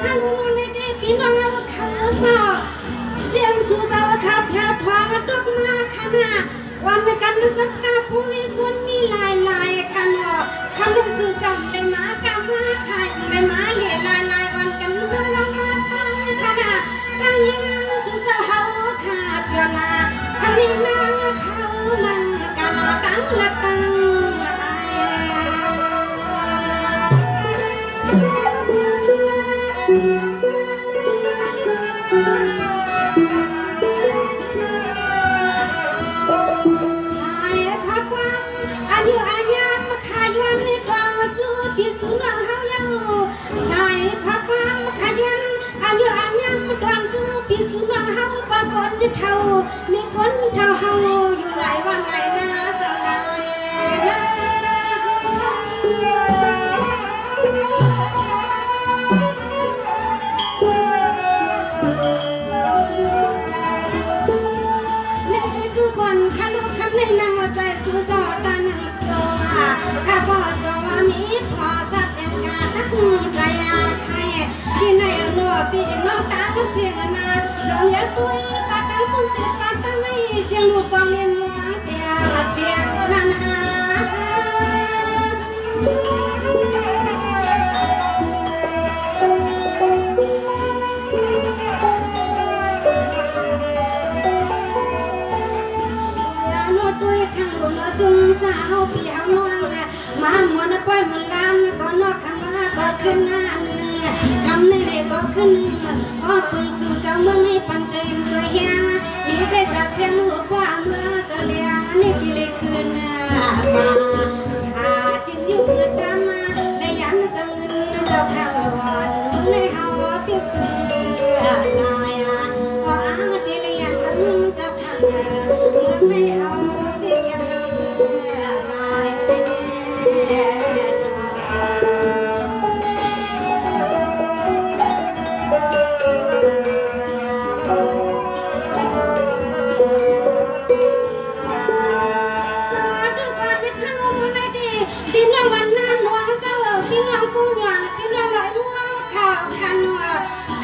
ข้าลุงในเด็กพี่น้องเอาข้าสอเจียนสู่สาวข้าแพ้ทวงดอกมาขนาวันกันสักกาผู้วิกุลมีลายขันว่าคำสู่จำได้มากามาไทยได้มาเหล่ลายวันกันเมื่อเรามาตั้งขนาตั้งยังสู่สาวเฮาขาดเวลาคันนี้นางเขามันกะลาตั้งละตั้งเท่ามีคนเท่าเฮาอยู่หลายวันหลายนาเจ้านายในทุกวันข้าลูกคำในนางใจสู้สอตานังโตข้าพ่อสวามีพ่อสัตย์แห่งการนักใจอาใครที่ในหนัวปีน้องตาก็เสียงนาดอกเลี้ยตุ้ยปาตังคงเจ็บปาตังไม่เสียงลูกฟังเลี้ยงมัวเตียเสียงนานาด้วยข้างหลังจุงสาวเปียวน้องมาหมวนปล่อยมันลามก็นอกคำว่าก็ขึ้นหน้าหนึ่งคำในเด็กก็ขึ้นพอปืนสู่เจ้าเมืองให้ปันใจตัวเฮียมีไปจากเชียงลูกความเมื่อเสลียนี่ที่เลยคืนมาหากินอยู่เมื่อดำและยันจะเงินเจ้าข้าววันในเฮาพิสูจน์ลายพออ้างที่เลยยันจะเงินเจ้าข้าวเมื่อในเฮา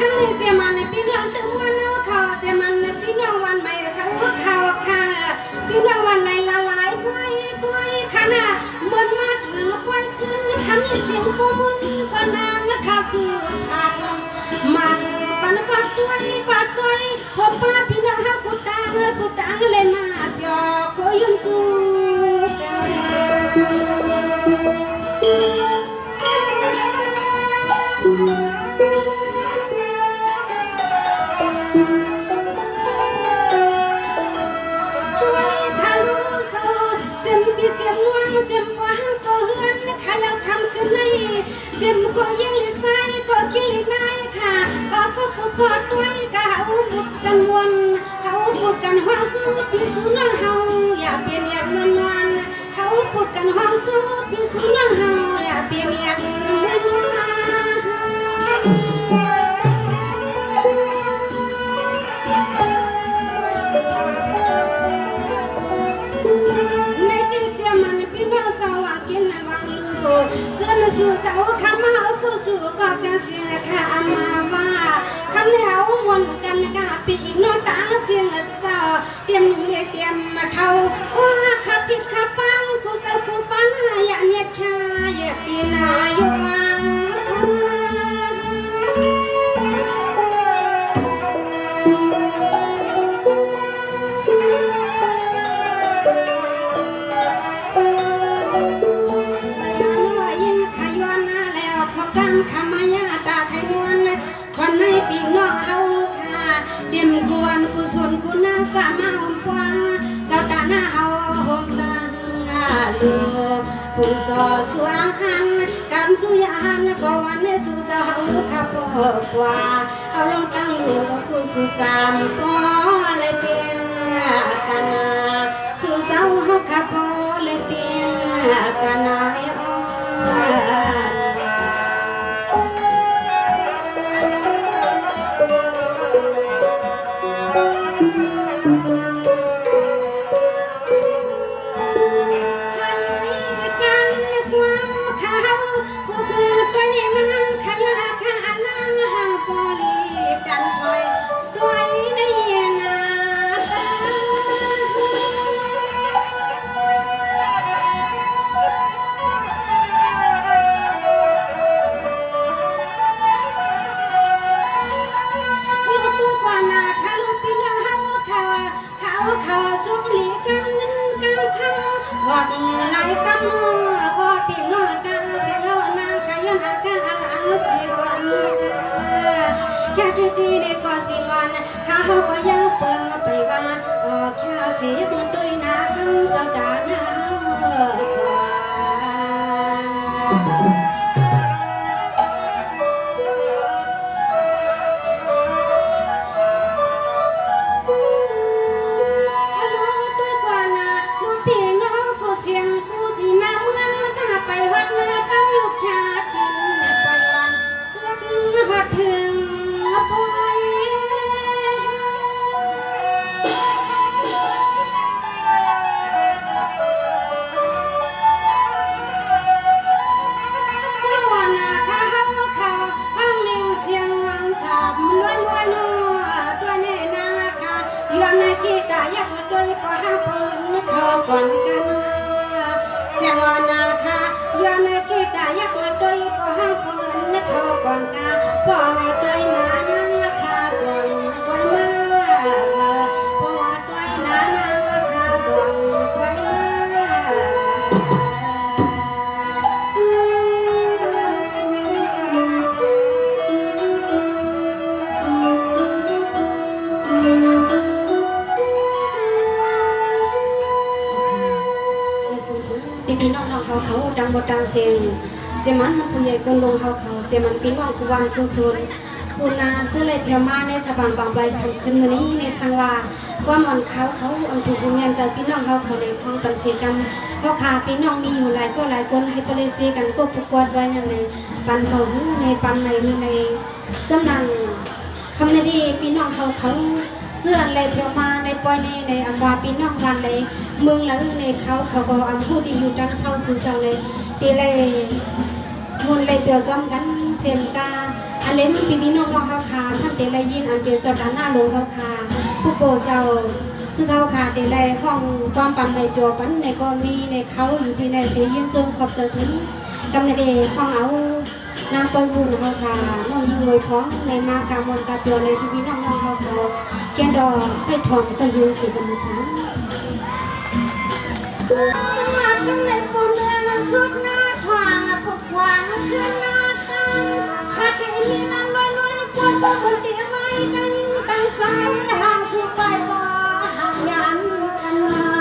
ข้างในเสียมันในพี่น้องตึงวันเอาข่าวเสียมันในพี่น้องวันใหม่เขาข่าวค่ะพี่น้องวันไหนละลายก้อยขนาดบนมาถึงก้อยขึ้นขันเสียงปูมุนก็นานนะคะสู่ผ่านมันปันกอดด้วยพบป้าพี่น้องเขากุดางเลยมาหยอกก็ยุ่งสู้เจ็บว่าก็เฮือนขยับคำขึ้นในเจ็บก็ยังลิสายก็คิดลินายค่ะก็พอด้วยก็เขาบุดกันวนเขาบุดกันห้องสู้พี่สู้น้องเฮาอย่าเปลี่ยนอย่างนวลเขาบุดกันห้องสู้พี่สู้น้องเฮาอย่าเปลี่ยนอย่างนวลเสื้อสู่เจ้าข้ามาเอาคู่สู่ก็เสียงข้ามาว่าคำเลี้ยววนกันกะปีกนอนตาเสียงเจ้าเตรียมมาเท่าว่าข้าผิดข้าปังกูเศร้ากูปังอย่าเนียดข้าอย่าปีนายวังขมายาตาไทยนวลคนในปีน้องเฮาค่ะเดียมกวนกุศลกุณาสามาหอมกวางเจ้าตาหน้าเฮาหอมตังลูกผู้สอสวงหันกันสุยานก็วันในสู่เจ้าเฮาขับกว่าเอาลงตั้งลูกผู้สุสามปอเลยเป็นกันสู่เจ้าเฮาขับเลยเป็นกัน แค่ที่ในก็สิงอนข้าเขาก็ยังเปิงไปว่าแค่เสียงด้วยนะคำสัปดาห์หน้าไปวัดนาตั้งอยู่แค่ดินไปวันรักหัดถึงปล่อยว่านาข้าเขาห้องเลี้ยงเสียงวังสาบล้วนล้วนตัวเนนาค่ะย้อนกีตาอยากโดยพอห้าปืนเขาก่อนกันเสียงว่านาค่ะย้อนกีตาอยากโดยพอห้าปืนเขาก่อนกันพอไม่โดยนานังค่ะส่วนไว้มาพอโดยนานังค่ะส่วนไว้มาพี่น้องเขาดังบดังเสียงเจมันผู้ใหญ่คนลงเขาเสียมันพี่น้องกุวันกุชนคุณนาเสื้อเลยเพียวมาในสบางบางใบคำขึ้นมานี้ในสังวาว่ามันเขาอันถูกบุญญาใจพี่น้องเขาในห้องปัญชีกรรมเขาขาพี่น้องมีอยู่หลายก็หลายคนให้ไปเลยเสียกันก็ประกวดไว้ในปันเขาในปันในจำนวนคำในดีพี่น้องเขาเสื้อเลยเพียวมาในปอยในอัมวาพี่น้องวันเลยเมืองหลังในเขาก็อัมพูดดีอยู่ดังเศร้าสื่อเศร้าเลยตีเลยมุนเลยเปียวจอมกันเจมกาอันเล่นพี่น้องเขาขาชั้นเตเลยยินอันเปียวจอมด้านหน้าลงเขาขาผู้โกเศร้าซึ่งเขาขาเตเลยห้องความปั่นใบตัวปั่นในกรณีในเขาอยู่ที่ในเสียยินจนขอบเสถึงกำเนิดห้องเอานางปอยบุญเขาขาน้องยิงมวยพ้องในมากามนกาตัวในพี่น้องเขาเขียนดอกให้ทองตะยืนสีกันนะคะสวัสดีเลยปูเรือมาชุดหน้าทางปกวางขึ้นหน้าตั้งหากที่มีลำลอยปวดตัวคนตีไว้กันยิ่งตั้งใจห่างสุดไปบ่ห่างยันกันมา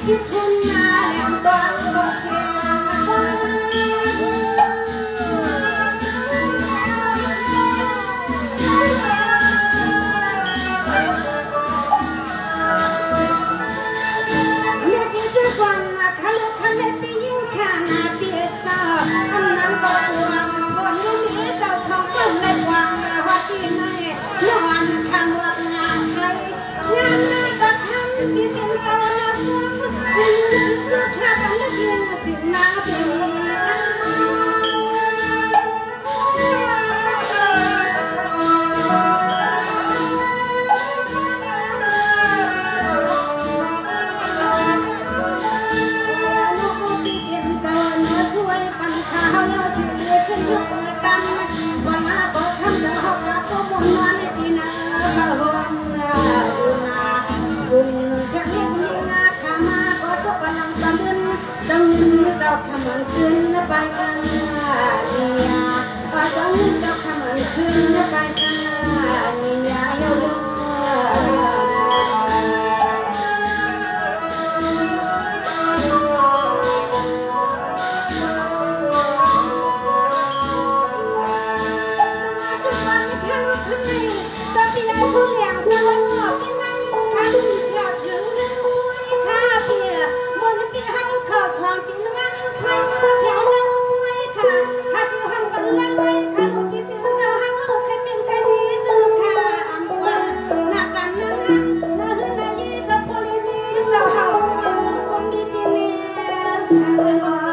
คิดทุนนาแหลมดอนก็เสียเนี่ยที่ด้วยวันนะทะลุทะเลไปยิ่งข้านาเปียตาอันนั้นก็กลัวมันบนนี้เจ้าช่องเปิดไม่วางว่าที่ไหนเมื่อวันคันวัดงานไทยงานไหนก็ทำที่เป็นเจ้าหน้าที่สุดท้ายกันแล้วเพียงสิ่งน่าเบื่อจังเจ้าขมันขึ้นไปกันเนี่ยจังเจ้าขมันขึ้นไปกันเนี่ยโยจะเปลี่ยนผู้เลี้ยงจะลงหอบที่นั่งคันอยากถึงนึงข้าเปียบนปีห้างข้าวสองปีนั่งใช้เพียงนั่งมวยค่ะข้าที่ห้างกันนั่งไปข้าลูกที่เป็นเจ้าห้างลูกให้เป็นใครมีจือค่ะอันว่าหน้ากันนั่งหน้าหื้อหน้ายี่จะพลีมีเจ้าเฮาคนดีที่มีสักวัน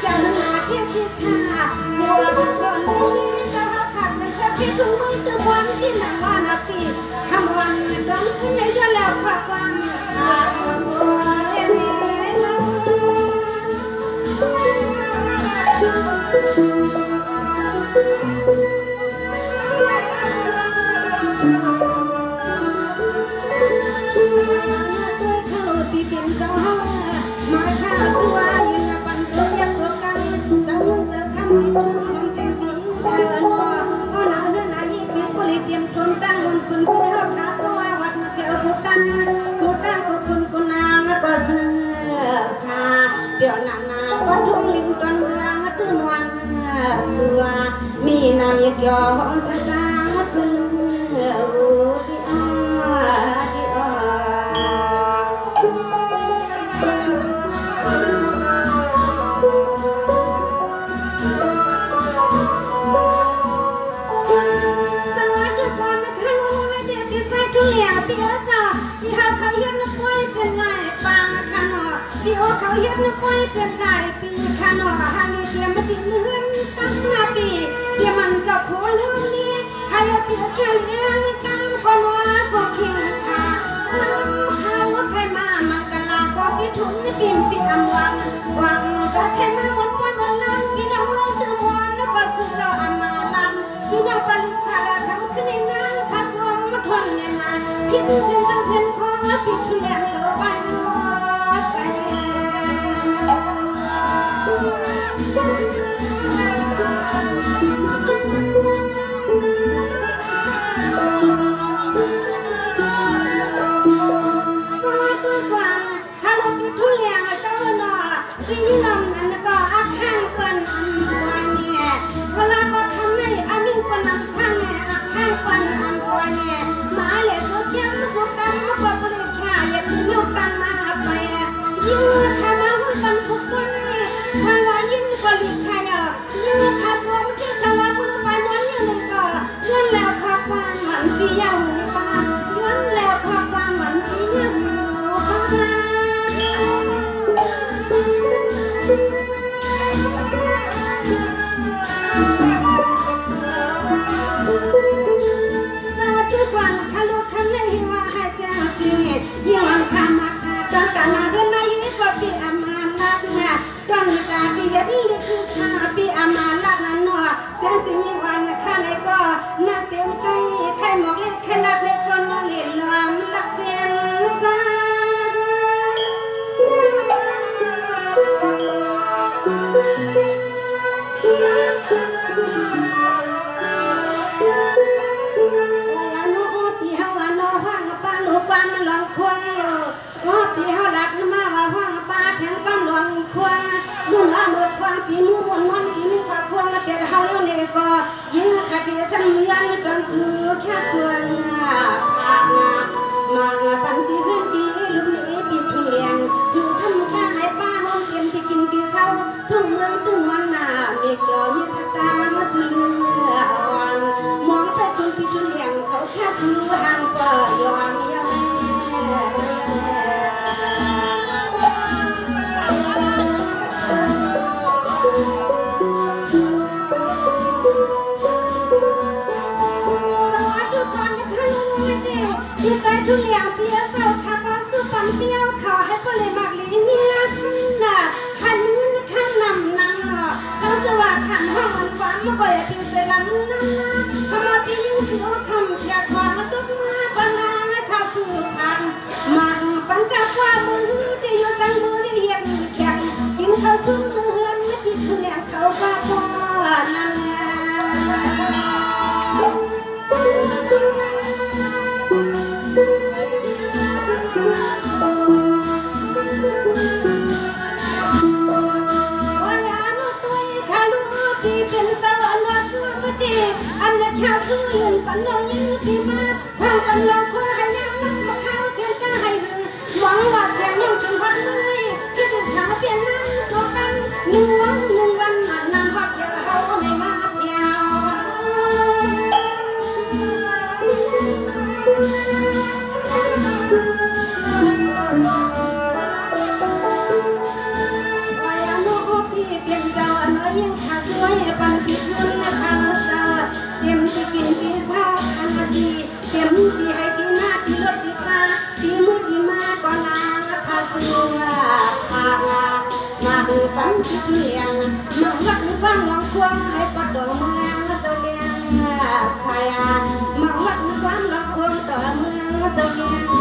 จะหาเทียบที่ท่าหัวโดนเลยจะหาขาดเงินจะคิดถึงมือถึงวันที่หนังว่านาปีคำวันร้องขึ้นในเดือนแล้วขวากวันขาดหัวเรียนแล้วปีเป็นเจ้ามาข้าตัวยืนปันเสียตัวกันจะมุ่งจะคำที่ทุ่งของเจ้าปีเดินว่าเพราะหน้าเฮือนายปีกุลิเตรียมทนตั้งบนคุณเพื่อขาตัววัดมาเกี่ยวกุตั้งกุคุณกุนางก็เสือสาเปี่ยวนานาวัดทุ่งลิงตอนเมืองถึงวันสัวมีนามเกี่ยวของสักการสุนที่อาที่อาทุเรียนพี่จ้าพี่เขาเย็นน้ำป่วยเป็นไรปังขนอพี่เขาเย็นน้ำป่วยเป็นไรปีขนอหาลีเดียมมาติเลื่อนตั้งหน้าปีเดียมันจะโผล่เรื่องนี้ใครเปียแค่เลี้ยงตั้งคนว่าก็เคียงขาเขาใครมามันกันลาก็พี่ถุงปีนปีอำวังจะแค่มาวันลันพี่น้องเราถึงวันแล้วก็สุดจะอามาลันพี่น้องปริศาลทำขึ้นในงานข้าทวงมาทนเนี่ยนะพี่เส้นเส้นคอพี่ทุเรียนเกิดไปไปพี่น้องนั้นก็อาข้างกันอันวันเนี่ยเวลาก็ทำให้อามิ่งคนนั้นสร้างเนี่ยอาข้างกันอันวันเนี่ยมาเลยสุดยังมาสุดกันมาก็บริจาคอย่าทิ้งยกกันมาไปยิ่งข้ามาหุ่นกันทุกคนเนี่ยสังวายิ่งบริจาคยิ่งข้าสวมที่สังวามือไปน้อยยังเลยก็ย้อนแล้วข้าฟังมันที่ยาวหูปานย้อนแล้วข้าฟังมันที่ยาวหูปานยิ่งวันข้ามาจนกันมาเดินในก็ปีอามาลักนะจนกาที่เห็นลิขิตชาปีอามาลักนั้นหนอเจ้าสิ่งยิ่งวันข้าในก็น่าเต็มใจใครหมอกเล็กใครลักเล็กก็นอนเล่นลมลักเสียงซามันหลงควงว่าปีเขาหลักมาว่าห้องป้าแข็งก้อนหลงควงนุ่นละเมื่อควงปีมือบนนอนปีมือว่าควงเกิดเขาแล้วเนี่ยก็ยิ่งกะเดียสำเนียงจนซื้อแค่ส่วนปากมาปันปีเฮือนปีลุงนี้ปีทุเรียนอยู่สำคัญให้ป้าห้องเตรียมที่กินปีเศร้าทุ่งเมืองทุ่งวันน่ะมีเกลือมีสตาร์มาซื้อวังมองไปคุณปีทุเรียนเขาแค่ซื้อห่างเปิดยอมยังดีใจทุเรียนเปรี้ยวเจ้าข้าก็สู้ปันเปรี้ยวขอให้ปริมาณลีเนี่ยน่ะขันนี้นะขันนำนั่งเขาจะว่าขันห้องมันฟังมาบ่อยเปรี้ยวใจรันนั่งสมาธิยิ่งคือคำอยากขอมาตุกมาปัญหาข้าสู้พันมันปัญจว่ามือที่อยู่จังมือที่เหียดแข็งยิ่งเขาสู้มือเฮือนไม่ผิดทุเรียนเขาว่าพ่อนั่นแหละอันนั้นข้าวสู้ยืนปันเรายิ่งที่มาความปันเราควายยังมาข้าวเช่นกันให้หวังว่าเสียงยังจนพัดเลยที่จะหาเปลี่ยนนั้นตัวกันหนึ่งวันนั้นพักเดียวเขาไม่มาเดียววายานุพี่เปลี่ยนใจ คิดเลี้ยงมังวัดฟังลองควงให้ปอดดอกเมืองเจ้าเลี้ยงสายมังวัดฟังลองควงต่อเมืองเจ้าเลี้ยง